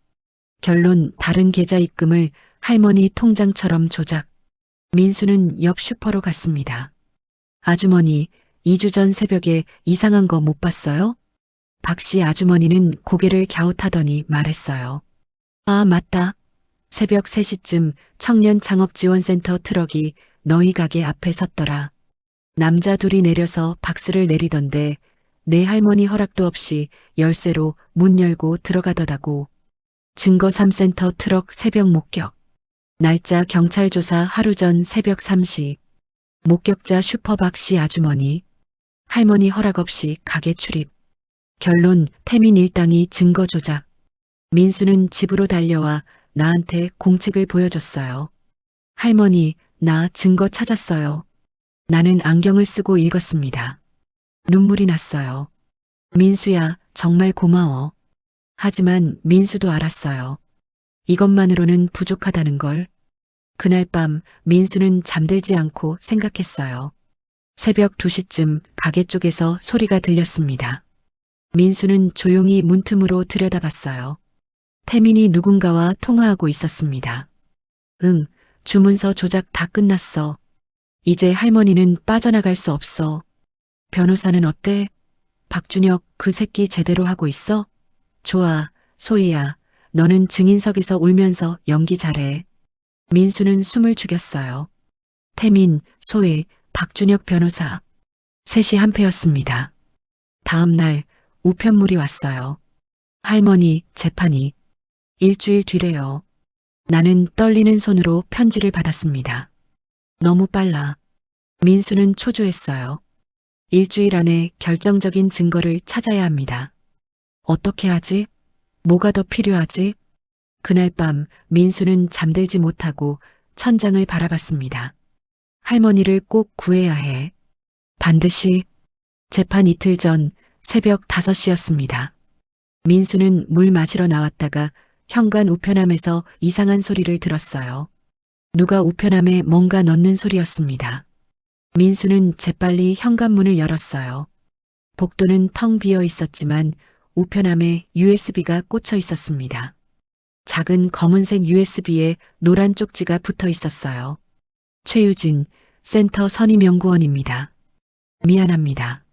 결론 다른 계좌 입금을 할머니 통장처럼 조작. 민수는 옆 슈퍼로 갔습니다. 아주머니, 2주 전 새벽에 이상한 거 못 봤어요? 박씨 아주머니는 고개를 갸웃하더니 말했어요. 아, 맞다. 새벽 3시쯤 청년 창업지원센터 트럭이 너희 가게 앞에 섰더라. 남자 둘이 내려서 박스를 내리던데 내 할머니 허락도 없이 열쇠로 문 열고 들어가더라고. 증거 3센터 트럭 새벽 목격. 날짜 경찰 조사 하루 전 새벽 3시. 목격자 슈퍼 박씨 아주머니. 할머니 허락 없이 가게 출입. 결론 태민 일당이 증거 조작. 민수는 집으로 달려와 나한테 공책을 보여줬어요. 할머니, 나 증거 찾았어요. 나는 안경을 쓰고 읽었습니다. 눈물이 났어요. 민수야, 정말 고마워. 하지만 민수도 알았어요. 이것만으로는 부족하다는 걸. 그날 밤 민수는 잠들지 않고 생각했어요. 새벽 2시쯤 가게 쪽에서 소리가 들렸습니다. 민수는 조용히 문틈으로 들여다봤어요. 태민이 누군가와 통화하고 있었습니다. 응, 주문서 조작 다 끝났어. 이제 할머니는 빠져나갈 수 없어. 변호사는 어때? 박준혁 그 새끼 제대로 하고 있어? 좋아, 소희야. 너는 증인석에서 울면서 연기 잘해. 민수는 숨을 죽였어요. 태민, 소희, 박준혁 변호사. 셋이 한패였습니다. 다음 날 우편물이 왔어요. 할머니, 재판이. 일주일 뒤래요. 나는 떨리는 손으로 편지를 받았습니다. 너무 빨라. 민수는 초조했어요. 일주일 안에 결정적인 증거를 찾아야 합니다. 어떻게 하지? 뭐가 더 필요하지? 그날 밤 민수는 잠들지 못하고 천장을 바라봤습니다. 할머니를 꼭 구해야 해. 반드시. 재판 이틀 전 새벽 5시였습니다. 민수는 물 마시러 나왔다가 현관 우편함에서 이상한 소리를 들었어요. 누가 우편함에 뭔가 넣는 소리였습니다. 민수는 재빨리 현관문을 열었어요. 복도는 텅 비어 있었지만 우편함에 USB가 꽂혀 있었습니다. 작은 검은색 USB에 노란 쪽지가 붙어 있었어요. 최유진, 센터 선임연구원입니다. 미안합니다.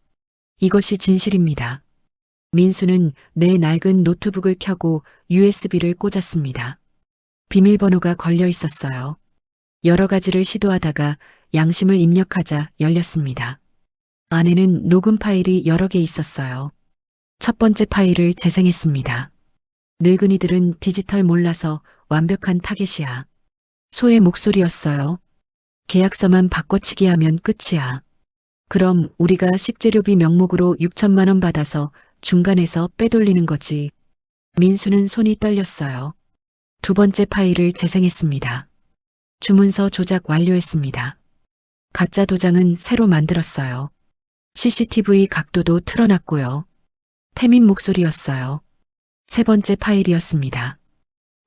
이것이 진실입니다. 민수는 내 낡은 노트북을 켜고 USB를 꽂았습니다. 비밀번호가 걸려 있었어요. 여러 가지를 시도하다가 양심을 입력하자 열렸습니다. 안에는 녹음 파일이 여러 개 있었어요. 첫 번째 파일을 재생했습니다. 늙은이들은 디지털 몰라서 완벽한 타겟이야. 소의 목소리였어요. 계약서만 바꿔치기 하면 끝이야. 그럼 우리가 식재료비 명목으로 6천만 원 받아서 중간에서 빼돌리는 거지. 민수는 손이 떨렸어요. 두 번째 파일을 재생했습니다. 주문서 조작 완료했습니다. 가짜 도장은 새로 만들었어요. CCTV 각도도 틀어놨고요. 태민 목소리였어요. 세 번째 파일이었습니다.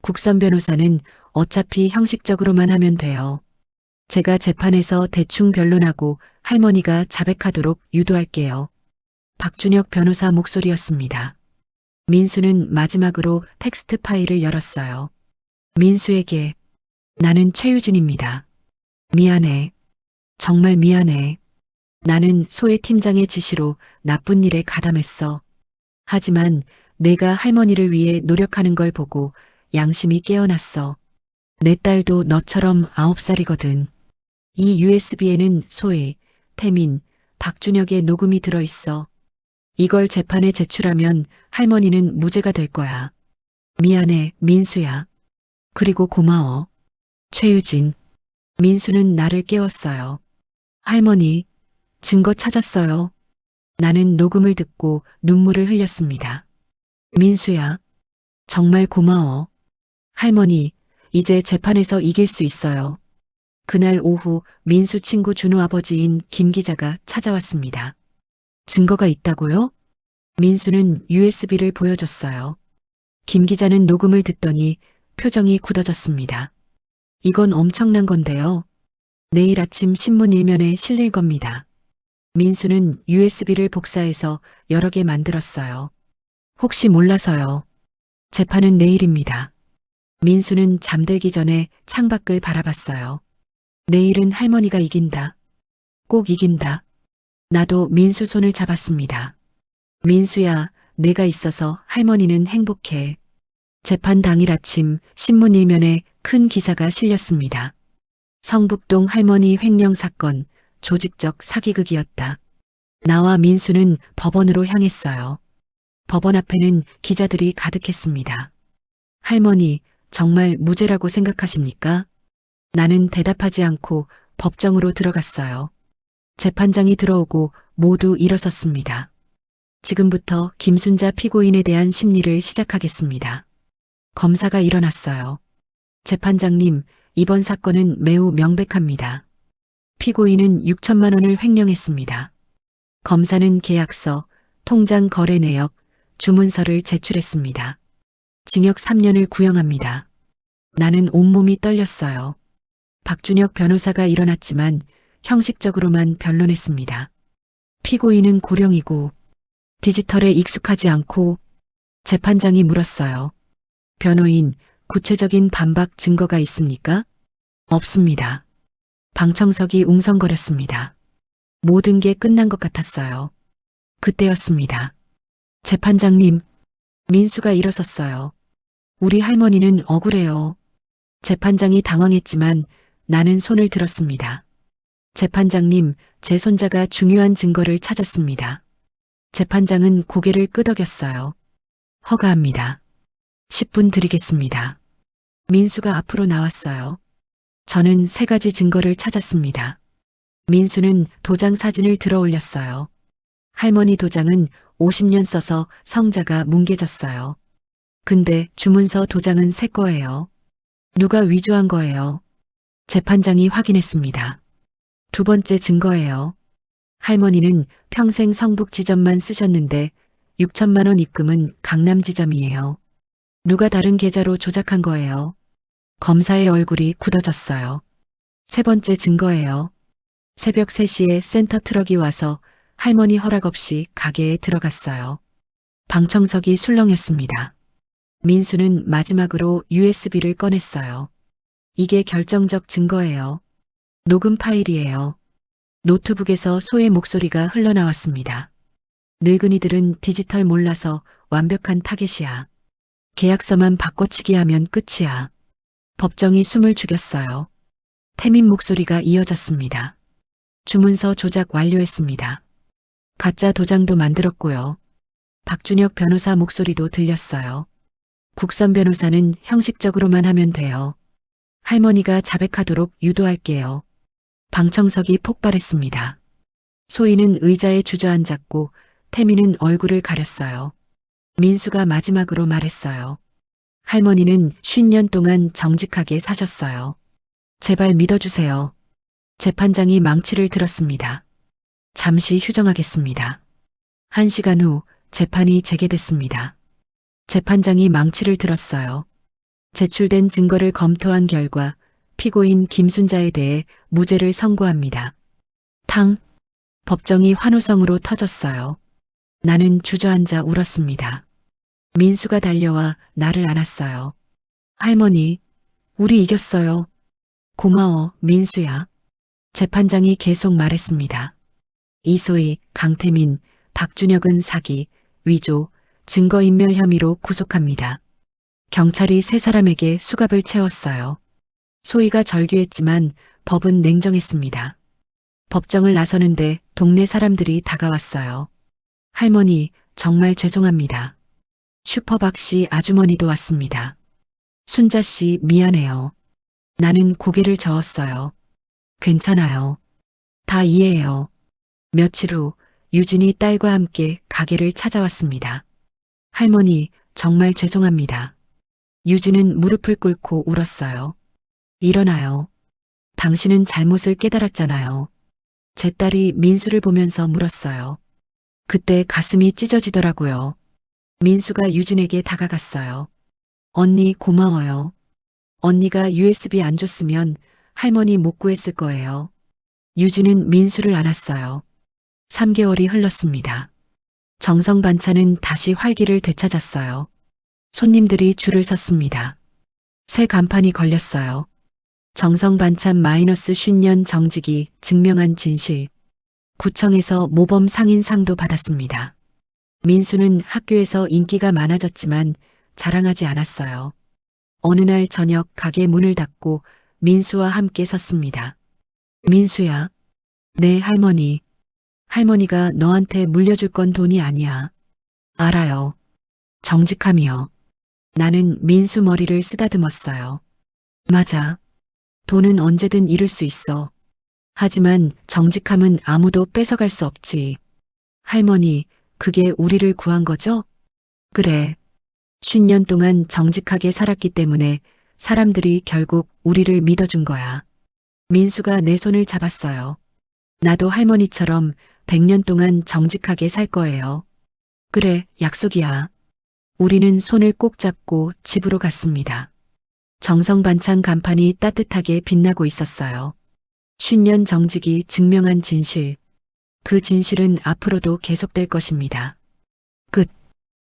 국선 변호사는 어차피 형식적으로만 하면 돼요. 제가 재판에서 대충 변론하고 할머니가 자백하도록 유도할게요. 박준혁 변호사 목소리였습니다. 민수는 마지막으로 텍스트 파일을 열었어요. 민수에게 나는 최유진입니다. 미안해. 정말 미안해. 나는 소혜 팀장의 지시로 나쁜 일에 가담했어. 하지만 내가 할머니를 위해 노력하는 걸 보고 양심이 깨어났어. 내 딸도 너처럼 9살이거든. 이 USB에는 소혜, 태민, 박준혁의 녹음이 들어있어. 이걸 재판에 제출하면 할머니는 무죄가 될 거야. 미안해, 민수야. 그리고 고마워. 최유진. 민수는 나를 깨웠어요. 할머니, 증거 찾았어요. 나는 녹음을 듣고 눈물을 흘렸습니다. 민수야, 정말 고마워. 할머니, 이제 재판에서 이길 수 있어요. 그날 오후 민수 친구 준우 아버지인 김 기자가 찾아왔습니다. 증거가 있다고요? 민수는 USB를 보여줬어요. 김 기자는 녹음을 듣더니 표정이 굳어졌습니다. 이건 엄청난 건데요. 내일 아침 신문 일면에 실릴 겁니다. 민수는 USB를 복사해서 여러 개 만들었어요. 혹시 몰라서요. 재판은 내일입니다. 민수는 잠들기 전에 창밖을 바라봤어요. 내일은 할머니가 이긴다. 꼭 이긴다. 나도 민수 손을 잡았습니다. 민수야, 내가 있어서 할머니는 행복해. 재판 당일 아침 신문 일면에 큰 기사가 실렸습니다. 성북동 할머니 횡령 사건, 조직적 사기극이었다. 나와 민수는 법원으로 향했어요. 법원 앞에는 기자들이 가득했습니다. 할머니, 정말 무죄라고 생각하십니까? 나는 대답하지 않고 법정으로 들어갔어요. 재판장이 들어오고 모두 일어섰습니다. 지금부터 김순자 피고인에 대한 심리를 시작하겠습니다. 검사가 일어났어요. 재판장님, 이번 사건은 매우 명백합니다. 피고인은 6천만 원을 횡령했습니다. 검사는 계약서, 통장 거래 내역, 주문서를 제출했습니다. 징역 3년을 구형합니다. 나는 온몸이 떨렸어요. 박준혁 변호사가 일어났지만 형식적으로만 변론했습니다. 피고인은 고령이고 디지털에 익숙하지 않고. 재판장이 물었어요. 변호인, 구체적인 반박 증거가 있습니까? 없습니다. 방청석이 웅성거렸습니다. 모든 게 끝난 것 같았어요. 그때였습니다. 재판장님, 민수가 일어섰어요. 우리 할머니는 억울해요. 재판장이 당황했지만 나는 손을 들었습니다. 재판장님, 제 손자가 중요한 증거를 찾았습니다. 재판장은 고개를 끄덕였어요. 허가합니다. 10분 드리겠습니다. 민수가 앞으로 나왔어요. 저는 3가지 증거를 찾았습니다. 민수는 도장 사진을 들어 올렸어요. 할머니 도장은 50년 써서 성자가 뭉개졌어요. 근데 주문서 도장은 새 거예요. 누가 위조한 거예요? 재판장이 확인했습니다. 2번째 증거예요. 할머니는 평생 성북 지점만 쓰셨는데 6천만 원 입금은 강남 지점이에요. 누가 다른 계좌로 조작한 거예요. 검사의 얼굴이 굳어졌어요. 3번째 증거예요. 새벽 3시에 센터 트럭이 와서 할머니 허락 없이 가게에 들어갔어요. 방청석이 술렁였습니다. 민수는 마지막으로 USB를 꺼냈어요. 이게 결정적 증거예요. 녹음 파일이에요. 노트북에서 소의 목소리가 흘러나왔습니다. 늙은이들은 디지털 몰라서 완벽한 타겟이야. 계약서만 바꿔치기 하면 끝이야. 법정이 숨을 죽였어요. 태민 목소리가 이어졌습니다. 주문서 조작 완료했습니다. 가짜 도장도 만들었고요. 박준혁 변호사 목소리도 들렸어요. 국선 변호사는 형식적으로만 하면 돼요. 할머니가 자백하도록 유도할게요. 방청석이 폭발했습니다. 소희는 의자에 주저앉았고 태민은 얼굴을 가렸어요. 민수가 마지막으로 말했어요. 할머니는 50년 동안 정직하게 사셨어요. 제발 믿어주세요. 재판장이 망치를 들었습니다. 잠시 휴정하겠습니다. 1시간 후 재판이 재개됐습니다. 재판장이 망치를 들었어요. 제출된 증거를 검토한 결과 피고인 김순자에 대해 무죄를 선고합니다. 탕! 법정이 환호성으로 터졌어요. 나는 주저앉아 울었습니다. 민수가 달려와 나를 안았어요. 할머니, 우리 이겼어요. 고마워, 민수야. 재판장이 계속 말했습니다. 이소희, 강태민, 박준혁은 사기, 위조, 증거인멸 혐의로 구속합니다. 경찰이 세 사람에게 수갑을 채웠어요. 소희가 절규했지만 법은 냉정했습니다. 법정을 나서는데 동네 사람들이 다가왔어요. 할머니, 정말 죄송합니다. 슈퍼박 씨 아주머니도 왔습니다. 순자 씨 미안해요. 나는 고개를 저었어요. 괜찮아요. 다 이해해요. 며칠 후 유진이 딸과 함께 가게를 찾아왔습니다. 할머니, 정말 죄송합니다. 유진은 무릎을 꿇고 울었어요. 일어나요. 당신은 잘못을 깨달았잖아요. 제 딸이 민수를 보면서 물었어요. 그때 가슴이 찢어지더라고요. 민수가 유진에게 다가갔어요. 언니 고마워요. 언니가 USB 안 줬으면 할머니 못 구했을 거예요. 유진은 민수를 안았어요. 3개월이 흘렀습니다. 정성 반찬은 다시 활기를 되찾았어요. 손님들이 줄을 섰습니다. 새 간판이 걸렸어요. 정성 반찬 마이너스 50년 정직이 증명한 진실. 구청에서 모범 상인상도 받았습니다. 민수는 학교에서 인기가 많아졌지만 자랑하지 않았어요. 어느 날 저녁 가게 문을 닫고 민수와 함께 섰습니다. 민수야. 네, 할머니. 할머니가 너한테 물려줄 건 돈이 아니야. 알아요. 정직함이요. 나는 민수 머리를 쓰다듬었어요. 맞아. 돈은 언제든 잃을 수 있어. 하지만 정직함은 아무도 뺏어갈 수 없지. 할머니, 그게 우리를 구한 거죠? 그래. 50년 동안 정직하게 살았기 때문에 사람들이 결국 우리를 믿어준 거야. 민수가 내 손을 잡았어요. 나도 할머니처럼 100년 동안 정직하게 살 거예요. 그래, 약속이야. 우리는 손을 꼭 잡고 집으로 갔습니다. 정성반찬 간판이 따뜻하게 빛나고 있었어요. 50년 정직이 증명한 진실. 그 진실은 앞으로도 계속될 것입니다.